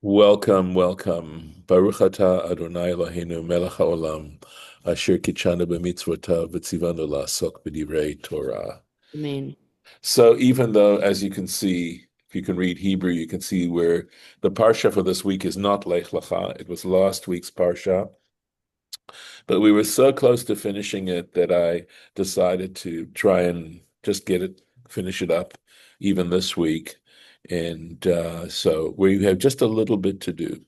Welcome, welcome. Baruch atah Adonai Eloheinu melech haolam, asher kitshanu b'mitzvotav v'tzivanu la'asok b'divrei Torah. I mean, So even though, as you can see, if you can read Hebrew, you can see where the Parsha for this week is not Lech Lecha. It was last week's Parsha. But we were so close to finishing it that I decided to try and just finish it up even this week. And so we have just a little bit to do.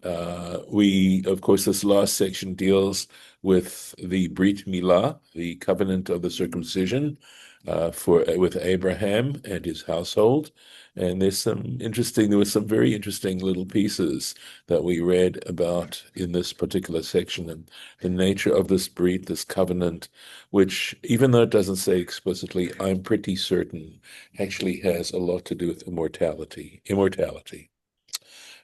Of course, this last section deals with the Brit Milah, the covenant of the circumcision, with Abraham and his household. And there were some very interesting little pieces that we read about in this particular section, and the nature of this Brit, this covenant, which, even though it doesn't say explicitly, I'm pretty certain actually has a lot to do with immortality. Immortality.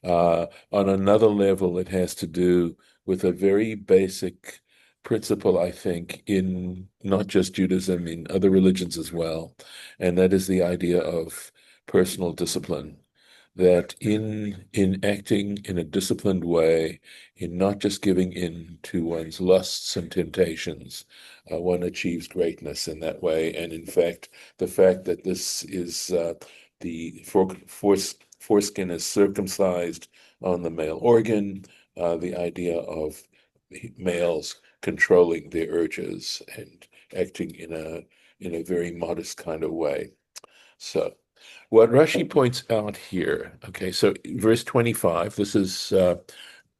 On another level, it has to do with a very basic principle, I think, in not just Judaism, in other religions as well, and that is the idea of personal discipline. That in acting in a disciplined way, in not just giving in to one's lusts and temptations, one achieves greatness in that way. And in fact, the fact that this is the foreskin is circumcised on the male organ, the idea of males controlling their urges and acting in a very modest kind of way. So, what Rashi points out here, okay, so verse 25, this is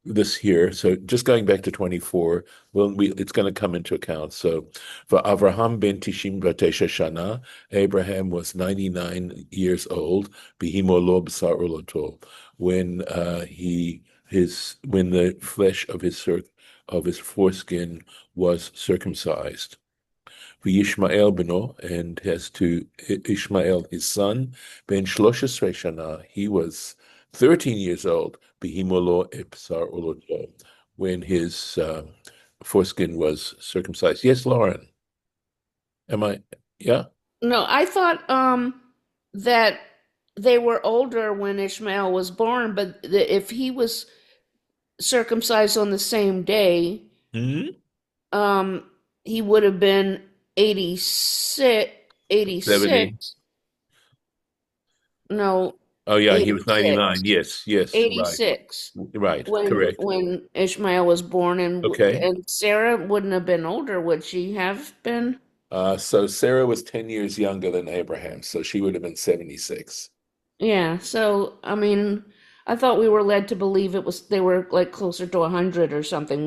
this here. So just going back to 24, it's going to come into account. So for Avraham ben Tishim Batesha Shana, Abraham was 99 years old, Bihimolo B'sar Uloto, when when the flesh of his foreskin was circumcised. V'Yishmael beno, and has to Ishmael his son, ben 13 shana, he was 13 years old, behimolo epsar oloto, when his foreskin was circumcised. Yes, Lauren, am I? Yeah. no, I thought that they were older when Ishmael was born, but if he was circumcised on the same day, Hmm. um, he would have been 86, 70. 86. No, Oh, yeah, he was 99. 86, Yes, yes, right, 86 right, when correct. when Ishmael was born, Okay. and Sarah wouldn't have been older, would she have been? So Sarah was 10 years younger than Abraham, so she would have been 76. Yeah, so I mean, I thought we were led to believe it was they were like closer to 100 or something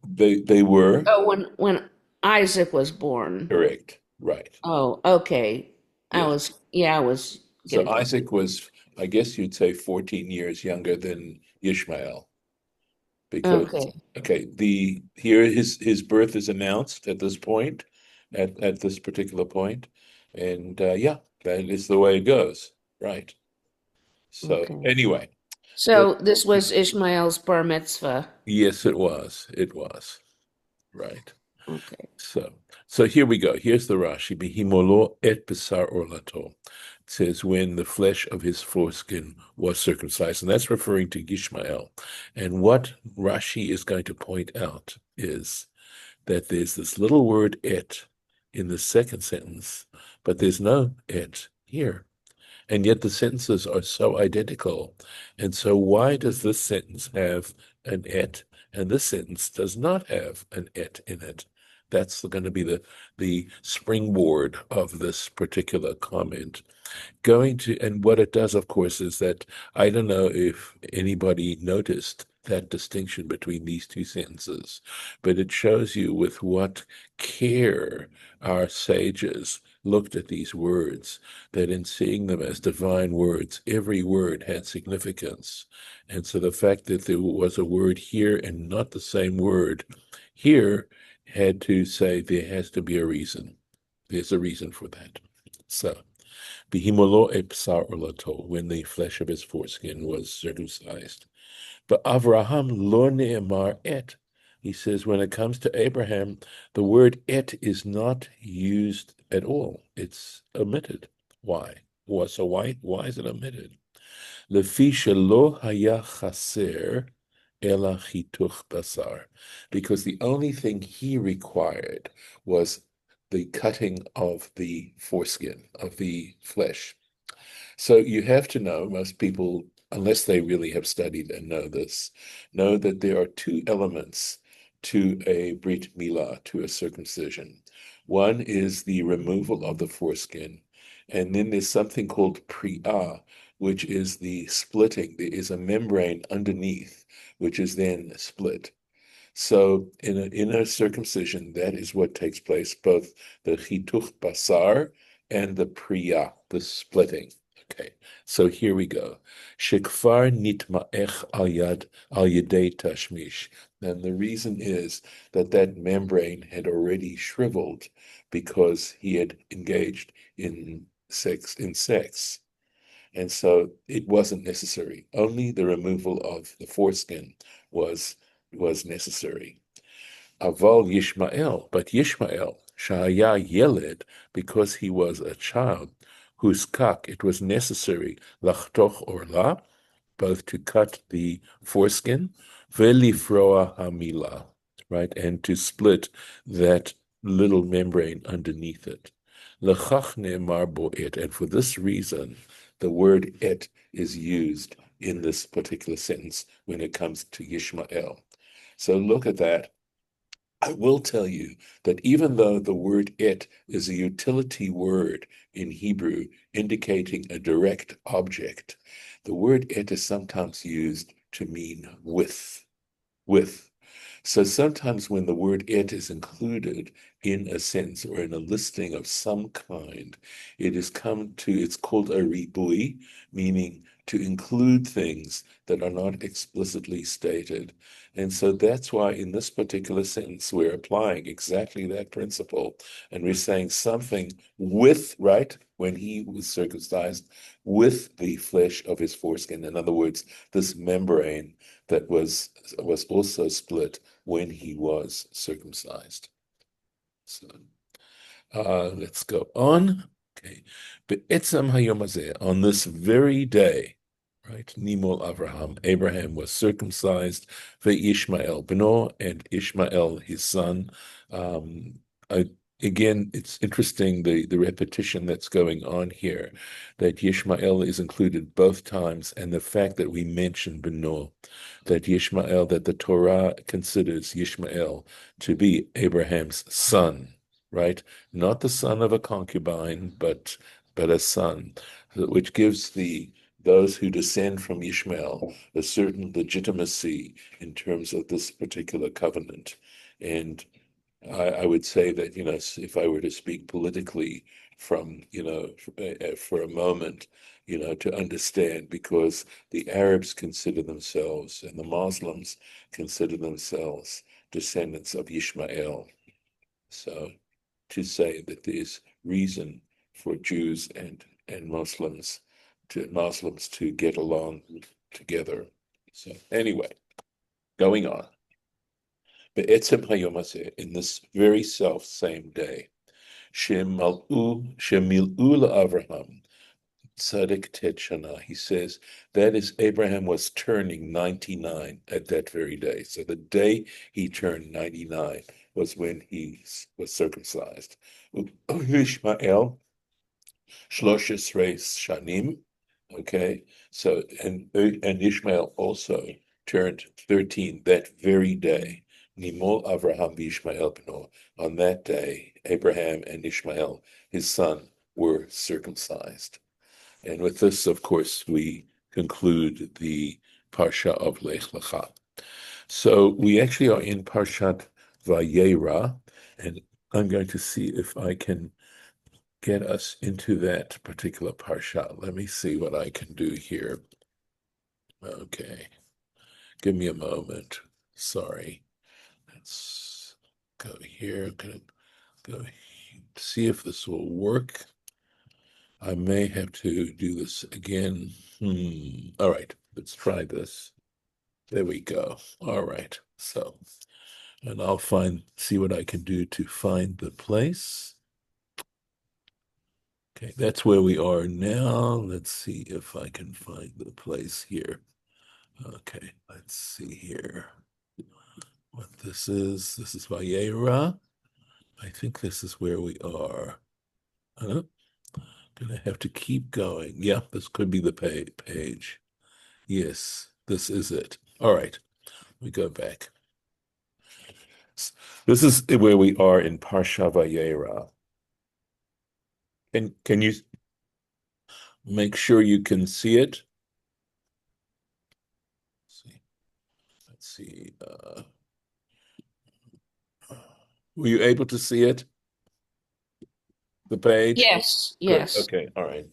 They were when Isaac was born. correct, right. Oh, okay. Yes. I was So getting Isaac confused. was, I guess you'd say, 14 years younger than Ishmael, because Okay. okay, the here his birth is announced at this point, at this particular point, and yeah, that is the way it goes, right? So Okay. anyway, let So this was Ishmael's bar mitzvah. yes, it was right. Okay. So, so here we go. Here's the Rashi. Behimolo et besar orlato. It says when the flesh of his foreskin was circumcised, and that's referring to Ishmael. And what Rashi is going to point out is that there's this little word et in the second sentence, but there's no et here. And yet the sentences are so identical. And so why does this sentence have an et and this sentence does not have an et in it? That's going to be the springboard of this particular comment. And what it does, of course, is that I don't know if anybody noticed that distinction between these two sentences, but it shows you with what care our sages looked at these words, that in seeing them as divine words, every word had significance. And so the fact that there was a word here and not the same word here had to say there has to be a reason. There's a reason for that. So. Bihimolo epsar olato, when the flesh of his foreskin was circumcised. But Avraham lo ne'emar et. He says when it comes to Abraham, the word et is not used at all. It's omitted. Why? Why is it omitted? לפי שלא היה חסר אלא חיתוך בשר, because the only thing he required was the cutting of the foreskin, of the flesh. So you have to know, most people, unless they really have studied and know this, know that there are two elements to a Brit Milah, to a circumcision. One is the removal of the foreskin, and then there's something called Pri'ah, which is the splitting. There is a membrane underneath, which is then split. So in a circumcision, that is what takes place, both the chituch basar and the priya, the splitting. Okay, so here we go. Shekfar nitma'ech al yedei tashmish. And the reason is that that membrane had already shriveled because he had engaged in sex. And so it wasn't necessary. Only the removal of the foreskin was necessary. Aval Yishmael, but Yishmael, Shaya Yeled, because he was a child, whose kak it was necessary, lachtoch orla, both to cut the foreskin, velifroa hamila, right, and to split that little membrane underneath it. Lechach ne'emar bo et, and for this reason, the word et is used in this particular sentence when it comes to Yishmael. So look at that. I will tell you that even though the word it is a utility word in Hebrew indicating a direct object, the word it is sometimes used to mean with. So sometimes when the word it is included in a sentence or in a listing of some kind, it's called a ribui, meaning to include things that are not explicitly stated. And so that's why in this particular sentence, we're applying exactly that principle. And we're saying something with, right, when he was circumcised, with the flesh of his foreskin. In other words, this membrane that was also split when he was circumcised. So let's go on. Okay. Be'etzem hayom hazeh, on this very day, right? Nimol Abraham was circumcised. Ve'ishmael bno, and Ishmael his son. Um, I, Again, it's interesting the repetition that's going on here, that Yishmael is included both times, and the fact that we mention bno, that the Torah considers Yishmael to be Abraham's son, right? Not the son of a concubine, but a son, which gives those who descend from Ishmael a certain legitimacy in terms of this particular covenant. And I would say that, if I were to speak politically from, for a moment, to understand, because the Arabs consider themselves and the Muslims consider themselves descendants of Ishmael. So to say that there's reason for Jews and Muslims to get along together. So anyway, going on. Be'etzem hayom hazeh, in this very self same day, shemil'u la'Avraham tzaddik tet shana. He says that is Abraham was turning 99 at that very day. So the day he turned 99 was when he was circumcised. Ishmael Shloshes Shanim. Okay, so and Ishmael also turned 13 that very day. Nimol Avraham Ishmael bno. On that day, Abraham and Ishmael, his son, were circumcised. And with this, of course, we conclude the Parsha of Lech Lecha. So we actually are in Parshat Vayera, and I'm going to see if I can get us into that particular Parsha. Let me see what I can do here. Okay, give me a moment. Sorry. Let's go here. I'm gonna go see if this will work. I may have to do this again. All right, let's try this. There we go. All right. So, and I'll see what I can do to find the place. Okay, that's where we are now. Let's see if I can find the place here. Okay, let's see here what this is. This is Vayera. I think this is where we are. Uh, Gonna have to keep going. Yeah, this could be the page. Yes, this is it. All right, we go back. This is where we are in Parsha Vayera. Can you make sure you can see it? Let's see. Were you able to see it? The page? Yes, Good. yes. Okay. All right.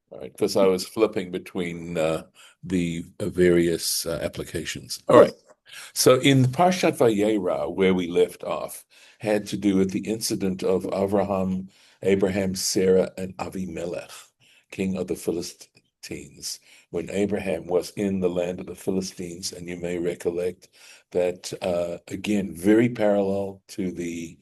All right. Because I was flipping between the various applications. All right. So in Parshat Vayera, where we left off, had to do with the incident of Abraham, Sarah, and Avimelech, king of the Philistines, when Abraham was in the land of the Philistines. And you may recollect that, again, very parallel to the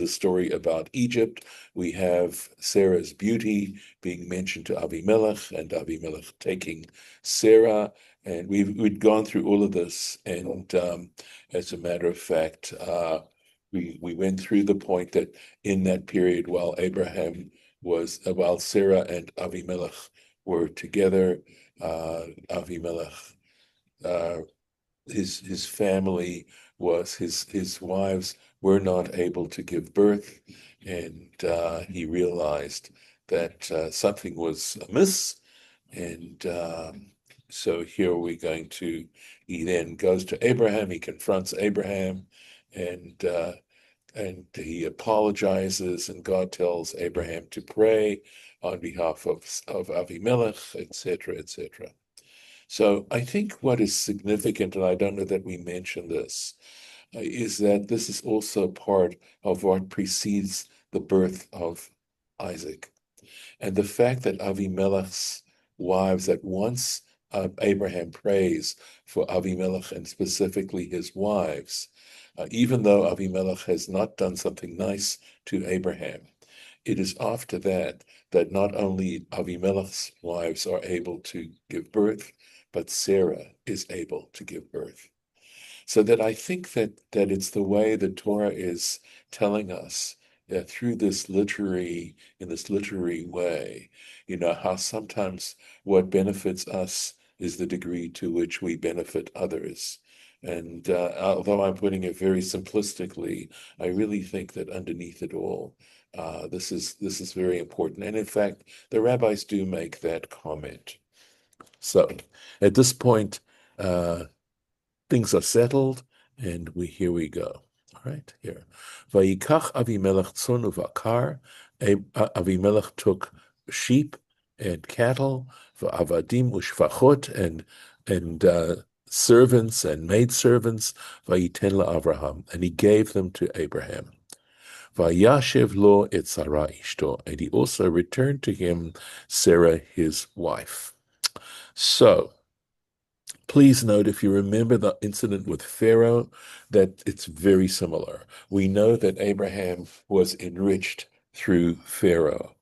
story about Egypt. We have Sarah's beauty being mentioned to Avimelech, and Avimelech taking Sarah. And we'd gone through all of this, and as a matter of fact, we went through the point that in that period, while Sarah and Avimelech were together, Avimelech, uh, his family his wives were not able to give birth, and he realized that something was amiss, and so here we're going to, he then goes to Abraham, he confronts Abraham, and uh, and he apologizes, and God tells Abraham to pray on behalf of Avimelech, etc., etc. So I think what is significant, and I don't know that we mentioned this, is that this is also part of what precedes the birth of Isaac. And the fact that Avimelech's wives, that once Abraham prays for Avimelech and specifically his wives, even though Avimelech has not done something nice to Abraham, it is after that not only Avimelech's wives are able to give birth, but Sarah is able to give birth. So that I think that it's the way the Torah is telling us that in this literary way, how sometimes what benefits us is the degree to which we benefit others. And although I'm putting it very simplistically, I really think that underneath it all, this is very important. And in fact, the rabbis do make that comment. So at this point, uh, things are settled, and here we go. All right, here. Vayikach Avimelech tzon uvakar. Avimelech took sheep and cattle, va'avadim ushfachot, and servants and maidservants, vayiten Abraham, and he gave them to Abraham. Vayashev lo et Sarah ishto, and he also returned to him Sarah his wife. So please note, if you remember the incident with Pharaoh, that it's very similar. We know that Abraham was enriched through Pharaoh,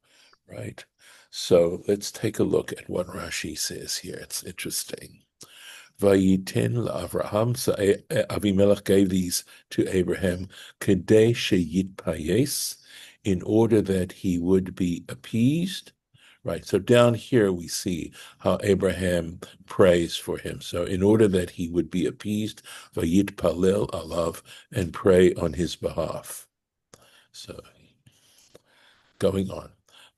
right? So let's take a look at what Rashi says here. It's interesting. Vayiten la'Avraham, so Avimelech gave these to Abraham, kedei sheyitpayes, in order that he would be appeased. Right. So down here we see how Abraham prays for him. So in order that he would be appeased, vayitpalel alav, and pray on his behalf. So going on.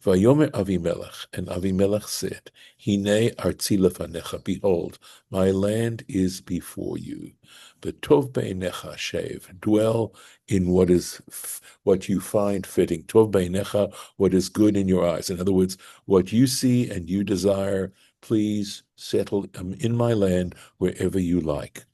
Vayomer Avimelech, and Avimelech said, Hine artzi lefanecha, behold, my land is before you. Tov beinecha shev, dwell in what you find fitting. Tov beinecha, what is good in your eyes. In other words, what you see and you desire, please settle in my land wherever you like.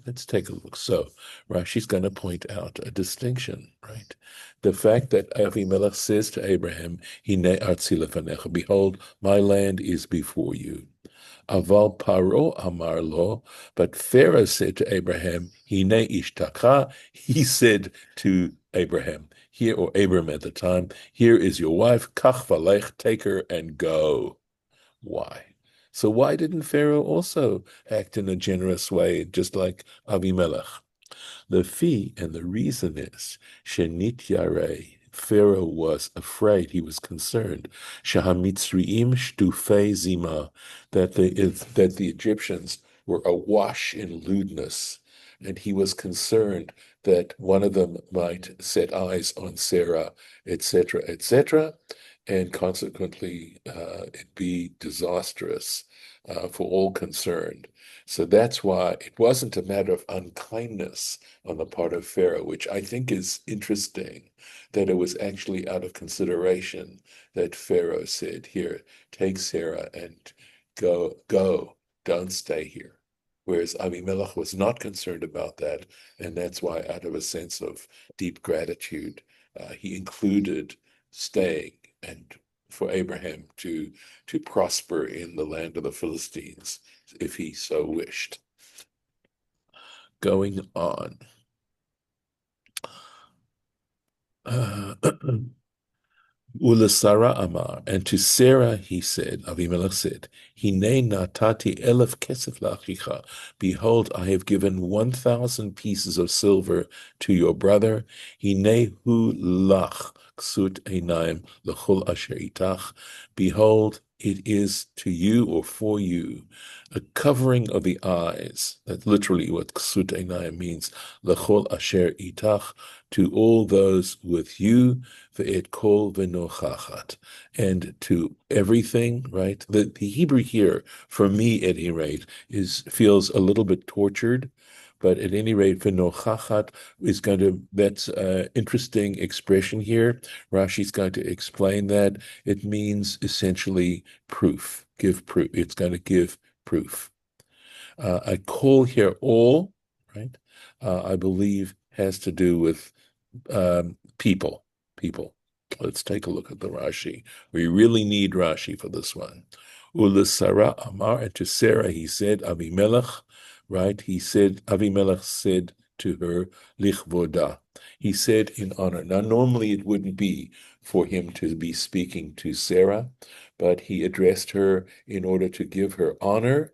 Let's take a look. So Rashi's going to point out a distinction, right? The fact that Avimelech says to Abraham, Hine artzi lefanecha, behold, my land is before you. Aval Paro amar lo, but Pharaoh said to Abraham, Hine ishtacha, he said to Abraham, here, or Abram at the time, here is your wife, kach v'lech, take her and go. Why? So why didn't Pharaoh also act in a generous way, just like Avimelech? The fee and the reason is Shenit Yareh. Pharaoh was afraid, he was concerned. Shahamitzriim Shtufei Zima, that the Egyptians were awash in lewdness, and he was concerned that one of them might set eyes on Sarah, etc., etc., and consequently it be disastrous for all concerned. So that's why it wasn't a matter of unkindness on the part of Pharaoh, which I think is interesting, that it was actually out of consideration that Pharaoh said, here, take Sarah and go, don't stay here. Whereas Abimelech was not concerned about that, and that's why, out of a sense of deep gratitude, he included staying and for Abraham to prosper in the land of the Philistines, if he so wished. Going on. Ulasara Amar, and to Sarah he said, Avimelech said, Hine natati elef kesef lachicha. Behold, I have given 1,000 pieces of silver to your brother. Hine hu lach ksut einaim lechol asher itach. Behold, it is to you or for you a covering of the eyes. That's literally what ksut einaim means. Lechol asher itach, to all those with you. Ve'et kol v'nochachat, and to everything, right? The Hebrew here, for me at any rate, feels a little bit tortured, but at any rate, v'nochachat that's an interesting expression here. Rashi's going to explain that. It means essentially proof, give proof. It's going to give proof. I call here all, right? I believe has to do with people. People. Let's take a look at the Rashi. We really need Rashi for this one. Ulasara Amar, and to Sarah he said, Avimelech, right? Avimelech said to her, Lichvoda. He said in honor. Now, normally it wouldn't be for him to be speaking to Sarah, but he addressed her in order to give her honor,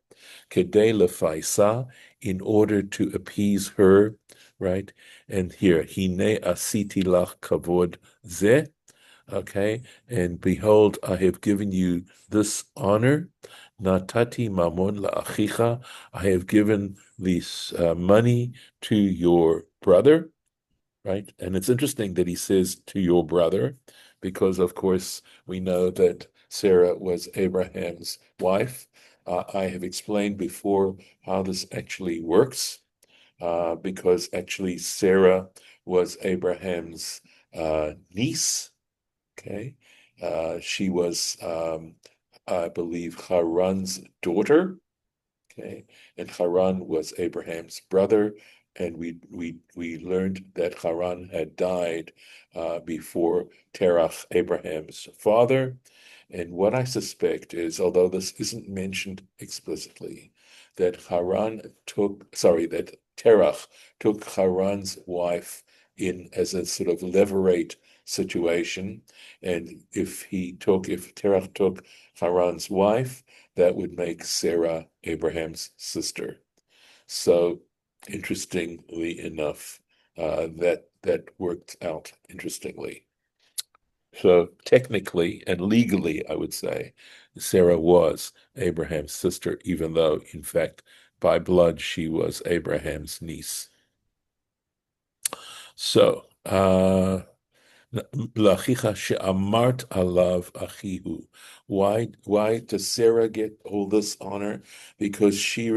kedei lefaisa, in order to appease her, right? And here, hine asiti lach kavod ze, okay? And behold, I have given you this honor. Natati mamon la'achicha, I have given this money to your brother, right? And it's interesting that he says to your brother, because of course we know that Sarah was Abraham's wife. I have explained before how this actually works, because actually Sarah was Abraham's niece. Okay, she was, I believe, Haran's daughter. Okay, and Haran was Abraham's brother, and we learned that Haran had died before Terach, Abraham's father. And what I suspect is, although this isn't mentioned explicitly, that that Terach took Haran's wife in as a sort of levirate situation, and if Terach took Haran's wife, that would make Sarah Abraham's sister. So, interestingly enough, that worked out interestingly. So, technically and legally, I would say Sarah was Abraham's sister, even though, in fact, by blood, she was Abraham's niece. So, Lachicha she'amart alav achihu. Why does Sarah get all this honor? Because she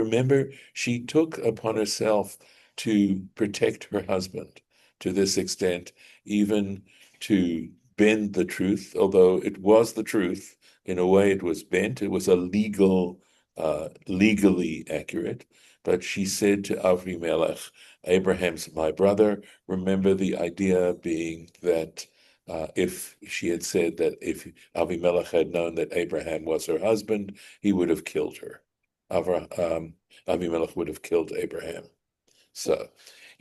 took upon herself to protect her husband to this extent, even to bend the truth, although it was the truth. In a way, it was bent. It was legally accurate. But she said to Avimelech, Abraham's my brother. Remember the idea being that if she had said that if Avimelech had known that Abraham was her husband, he would have killed her. Avimelech would have killed Abraham. So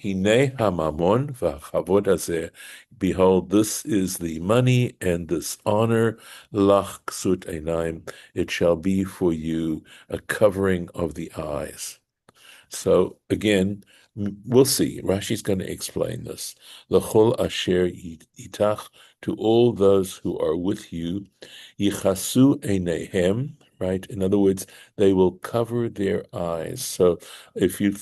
Hine hamamon v'chavod hazeh. Behold, this is the money and this honor. Lach ksut einaim. It shall be for you a covering of the eyes. So again, we'll see. Rashi's going to explain this. L'chol asher itach, to all those who are with you, yichasu einehem, right? In other words, they will cover their eyes. So if you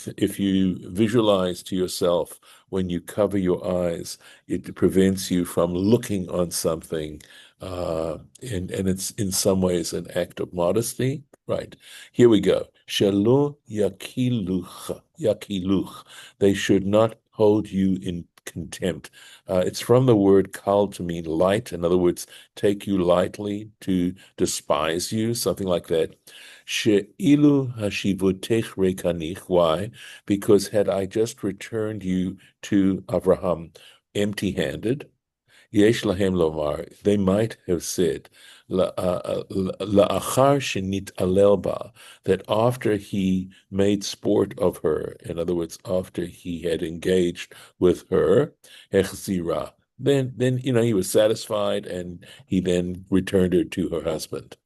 visualize to yourself when you cover your eyes, it prevents you from looking on something, and it's in some ways an act of modesty, right? Here we go. Shelo yakiluch. They should not hold you in contempt. It's from the word kal to mean light. In other words, take you lightly, to despise you, something like that. She'ilu hashivotech rekanich. Why? Because had I just returned you to Abraham empty-handed, Yesh lahem lomar, they might have said, la'achar shenit alel, that after he made sport of her, in other words, after he had engaged with her, echzira, then he was satisfied and he then returned her to her husband.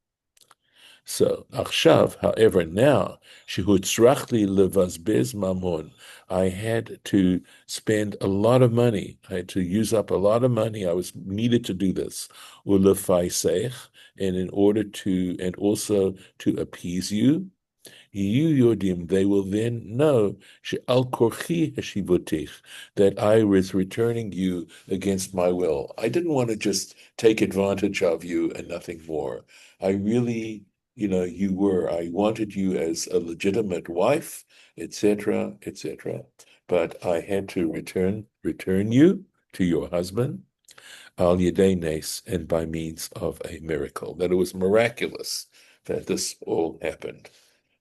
So, achshav, however, now, shehutzrachli levazbez mamon, I had to spend a lot of money. I had to use up a lot of money. I was needed to do this. Ulefaisech, and in order to, and also to appease you, yodim, they will then know she'al korchi hashivotich, that I was returning you against my will. I didn't want to just take advantage of you and nothing more. I really, I wanted you as a legitimate wife, etc., etc. But I had to return you to your husband, al yedei nes, and by means of a miracle. That it was miraculous that this all happened.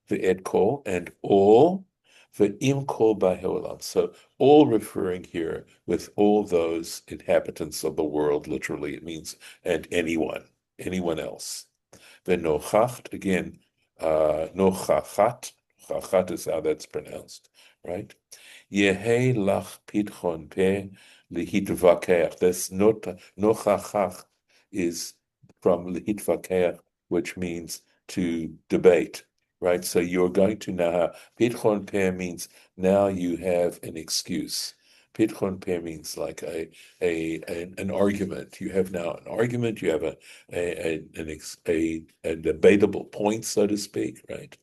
The et kol, and all, the im kol ba'olam. So all referring here with all those inhabitants of the world, literally it means, and anyone else. The nochacht, again, nochachat, chachat is how that's pronounced, right? Yehe lach pitchon peh lihitvakeach. This nochachach is from lihitvakeach, which means to debate, right? So you're going to now, pitchon peh means now you have an excuse. Pitchon peh means like an argument. You have now an argument. You have a debatable point, so to speak, right?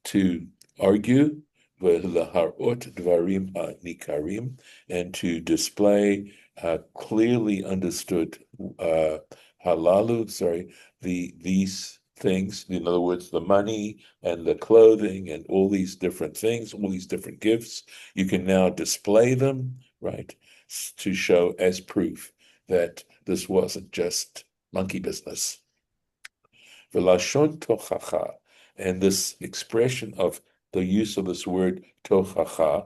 To argue, v'laharot dvarim nikarim, and to display clearly understood halalu, these things, in other words, the money and the clothing and all these different things, all these different gifts, you can now display them, right, to show as proof that this wasn't just monkey business. Velashon tochacha, and this expression of the use of this word tochacha,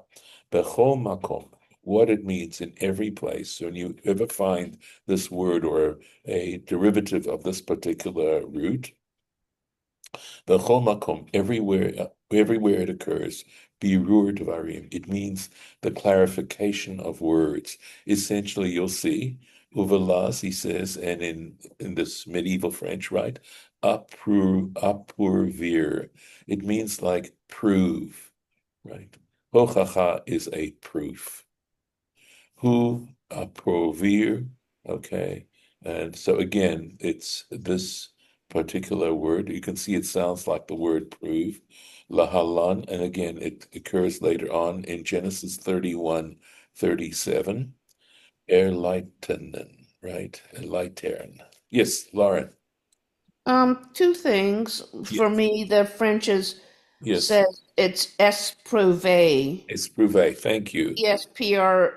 bechol makom, what it means in every place. So when you ever find this word or a derivative of this particular root, bechol makom, everywhere it occurs, birur dvarim, it means the clarification of words. Essentially, you'll see, uvelas, he says, and in this medieval French, right? Apurvir. It means like prove, right? Hochacha is a proof. Hu aprovir, okay. And so again, it's this particular word. You can see it sounds like the word prove, lahalan, and again, it occurs later on in Genesis 31:37. Erleitenen, right? Erleitern. Yes, Lauren. Two things. For Yes. me, the French is Yes. says it's esprouvé. It's prouvé. Thank you. Okay. Esprover.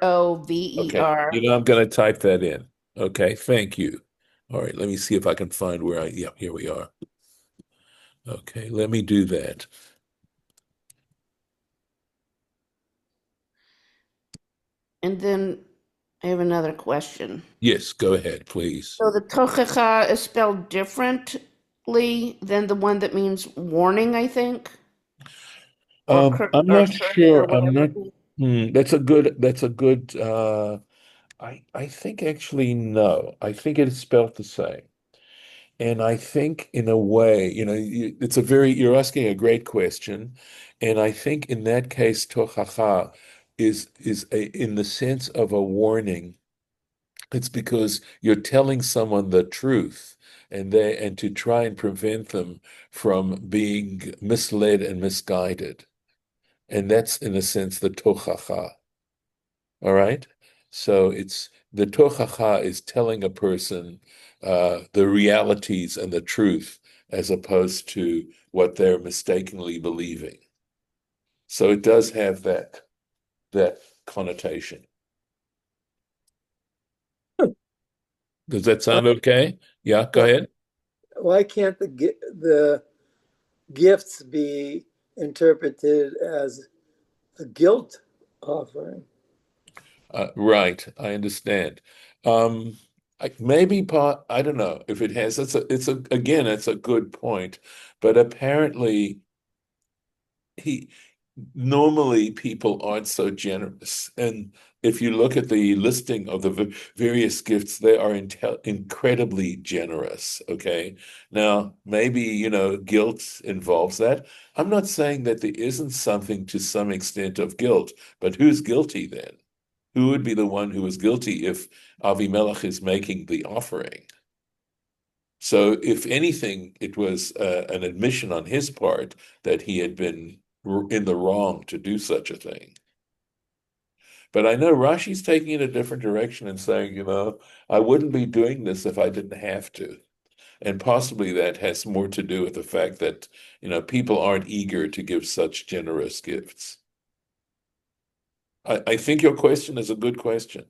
I'm going to type that in. Okay. Thank you. All right. Let me see if I can find yeah, here we are. Okay. Let me do that. And then I have another question. Yes. Go ahead, please. So the tochecha is spelled differently than the one that means warning, I think, or I'm not curse or sure. whatever it means. That's a good. I think actually no. I think it is spelled the same. And I think in a way, you're asking a great question. And I think in that case, tochacha in the sense of a warning. It's because you're telling someone the truth and to try and prevent them from being misled and misguided. And that's in a sense the tochacha. All right. So it's the tochacha is telling a person the realities and the truth as opposed to what they're mistakenly believing. So it does have that connotation. Does that Why, sound okay? Yeah, go why, ahead. why can't the gifts be interpreted as a guilt offering? Right, I understand. Um, maybe part, I don't know if it has. Again, it's a good point, but apparently he normally people aren't so generous. And if you look at the listing of the various gifts, they are incredibly generous. Okay. Now, maybe, guilt involves that. I'm not saying that there isn't something to some extent of guilt, but who's guilty then? Who would be the one who is guilty if Avimelech is making the offering? So, if anything, it was an admission on his part that he had been in the wrong to do such a thing. But I know Rashi's taking it a different direction and saying, I wouldn't be doing this if I didn't have to. And possibly that has more to do with the fact that, people aren't eager to give such generous gifts. I think your question is a good question.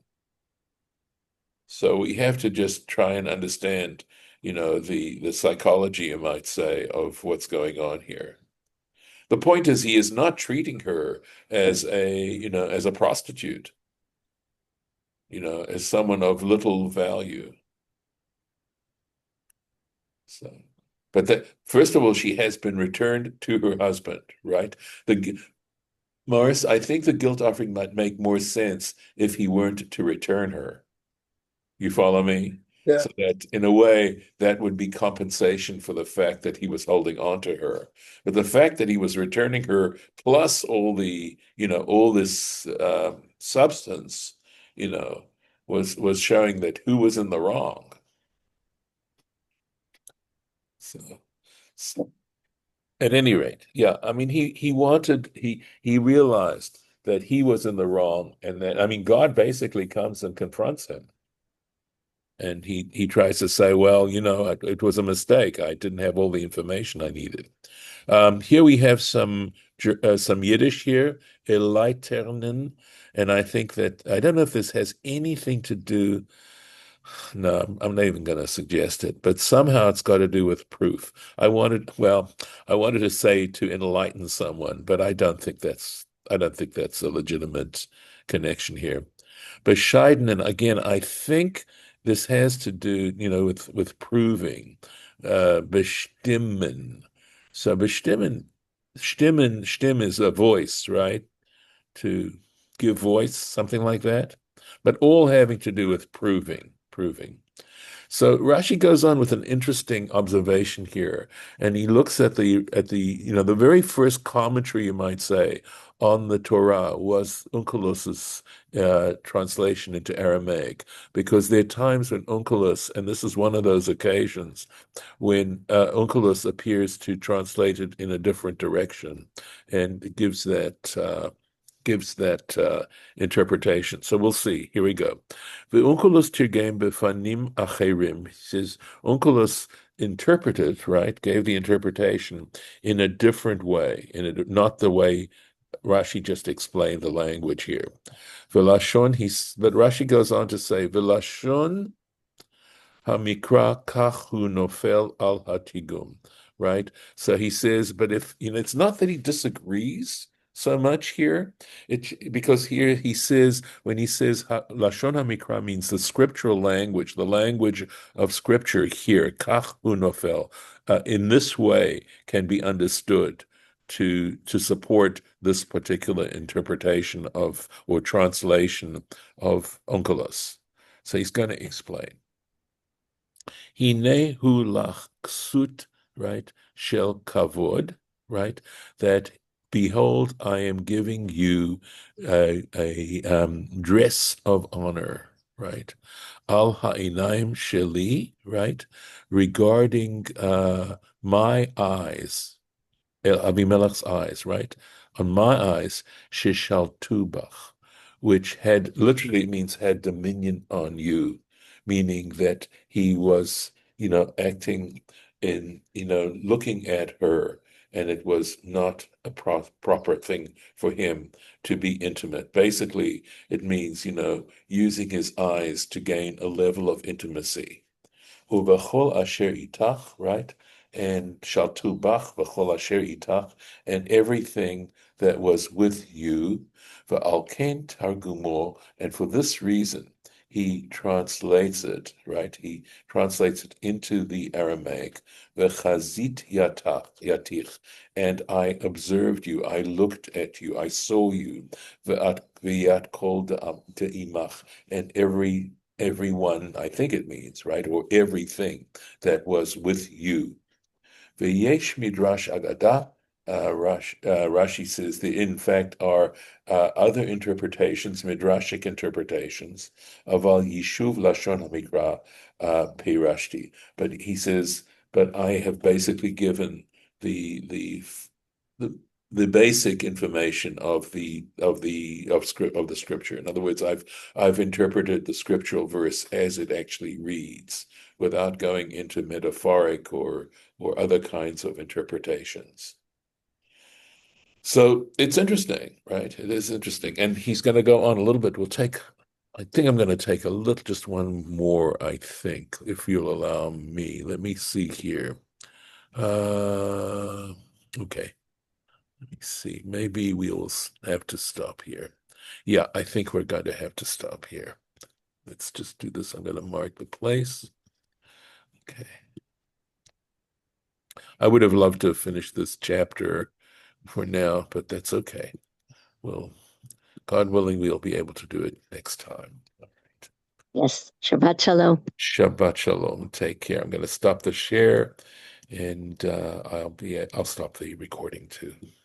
So we have to just try and understand, the psychology, you might say, of what's going on here. The point is he is not treating her as a prostitute, as someone of little value. So, but that first of all, she has been returned to her husband, right? The Morris, I think the guilt offering might make more sense if he weren't to return her. You follow me? Yeah. So that in a way, that would be compensation for the fact that he was holding on to her. But the fact that he was returning her plus all this substance, you know, was showing that who was in the wrong. So, so at any rate, yeah, I mean he realized that he was in the wrong, and that I mean God basically comes and confronts him. And he tries to say, well, it was a mistake. I didn't have all the information I needed. Here we have some Yiddish here, Eleiternen, and I think that I don't know if this has anything to do. No, I'm not even going to suggest it, but somehow it's got to do with proof. I wanted to say to enlighten someone, but I don't think that's a legitimate connection here. Bescheidenen, again, I think this has to do, with proving. Bestimmen. So stimm is a voice, right? To give voice, something like that. But all having to do with proving. So Rashi goes on with an interesting observation here, and he looks at the the very first commentary, you might say, on the Torah was Onkelos' translation into Aramaic, because there are times when Onkelos, and this is one of those occasions, when Onkelos appears to translate it in a different direction, and gives that interpretation. So we'll see. Here we go. The Onkelos tirgem befanim acherim. He says Onkelos interpreted, right, gave the interpretation in a different way, not the way Rashi just explained the language here. But Rashi goes on to say, Velashon Hamikra kachu nofel al hatigum, right? So he says, but if it's not that he disagrees so much here, because here he says when he says lashon hamikra means the scriptural language, the language of scripture here, kachu nofel, in this way can be understood. to support this particular interpretation of or translation of onkelos. So he's going to explain. Hine hu lach ksut, right? Shel kavod, right? That behold, I am giving you a dress of honor, right? Al ha'inaim sheli, right? Regarding my eyes, Abimelech's eyes, right? On my eyes, shishal tubach, which had literally means had dominion on you, meaning that he was, acting in, looking at her, and it was not a proper thing for him to be intimate. Basically, it means, using his eyes to gain a level of intimacy. Uvechol asher itach, right? And shaltu bach v'chol asher itach, and everything that was with you, v'alken targumo, and for this reason, he translates it, right? He translates it into the Aramaic, v'chazit yatich, and I observed you, I looked at you, I saw you, v'yat kol de'imach, and everyone, I think it means, right, or everything that was with you. V'yesh midrash agada, Rashi says there in fact are other interpretations, midrashic interpretations, aval yishuv lashon hamikra peirashti. But he says, but I have basically given the the the basic information of the scripture. In other words, I've interpreted the scriptural verse as it actually reads, without going into metaphoric or other kinds of interpretations. So it's interesting, right? It is interesting. And he's going to go on a little bit. I think I'm going to take just one more, I think, if you'll allow me. Let me see here. Okay. Let me see. Maybe we'll have to stop here. Yeah, I think we're going to have to stop here. Let's just do this. I'm going to mark the place. Okay. I would have loved to finish this chapter for now, but that's okay. Well, God willing, we'll be able to do it next time. All right. Yes. Shabbat Shalom. Shabbat Shalom. Take care. I'm going to stop the share, and I'll stop the recording too.